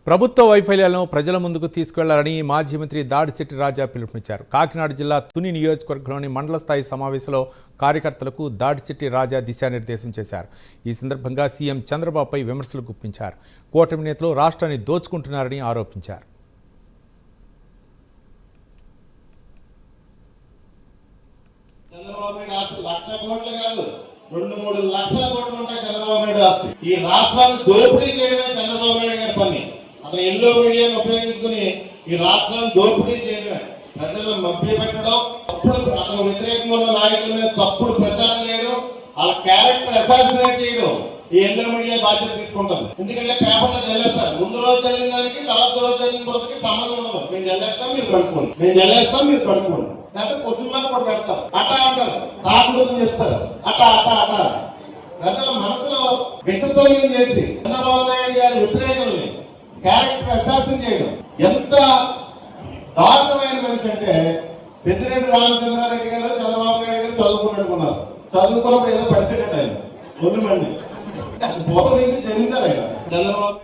ప్రభుత్వ వైఫల్యాలను ప్రజల ముందుకు తీసుకెళ్లాలని మాజీ మంత్రి దాడిశెట్టి రాజా పిలుపునిచ్చారు. కాకినాడ జిల్లా తుని నియోజకవర్గంలోని మండల స్థాయి సమావేశంలో కార్యకర్తలకు దాడిశెట్టి రాజా దిశానిర్దేశం చేశారు. ఈ సందర్భంగా సీఎం చంద్రబాబుపై విమర్శలు గుప్పించారు. కూటమి నేతలు రాష్ట్రాన్ని దోచుకుంటున్నారని ఆరోపించారు. ఈ రాష్ట్రాన్ని దోపిడీ చేయడమే చంద్రబాబు నాయుడు గారి పని. అతను ఎల్లో మీడియాను ఉపయోగించుకుని ఈ రాష్ట్రాన్ని దోపిడీ చేయడమే, ప్రజలను మభ్యపెట్టడం, తప్పుడు అతను వ్యతిరేకంగా ఉన్న నాయకుల మీద తప్పుడు ప్రచారం చేయడం, వాళ్ళ క్యారెక్టర్ అసాసినేట్ చేయడం ఈ ఎల్లో మీడియా బాధ్యత తీసుకుంటుంది. ఎందుకంటే పేపర్లో చల్లేస్తారు. ముందు రోజు చల్లిన దానికి తర్వాత రోజు చల్లిన రోజుకి సంబంధం ఉండదు. మేము చల్లేస్తాం, మీరు కడుక్కోండి, మేము చల్లేస్తాం, మీరు కడుక్కోండి. లేకపోతే పశువుల మీద కూడా పెడతారు. అట్ట అంటారు, తాగుడు చేస్తారు. అట్ట అట్ట అట్ట ప్రజల మనసులో విషతోల్యం చేసి చంద్రబాబు నాయుడు గారి వ్యతిరేకుల్ని క్యారెక్టర్ అసాసిన్ చేయడం ఎంత దారుణమైన మనిషి అంటే, పెద్దిరెడ్డి రామచంద్రారెడ్డి గారు చంద్రబాబు నాయుడు గారు చదువుకున్నట్టుకున్నారు. చదువుకున్నప్పుడు ఏదో పరిస్థితి ఆయన ఒళ్ళు మంది పూర్వం జరిగిందారు ఆయన చంద్రబాబు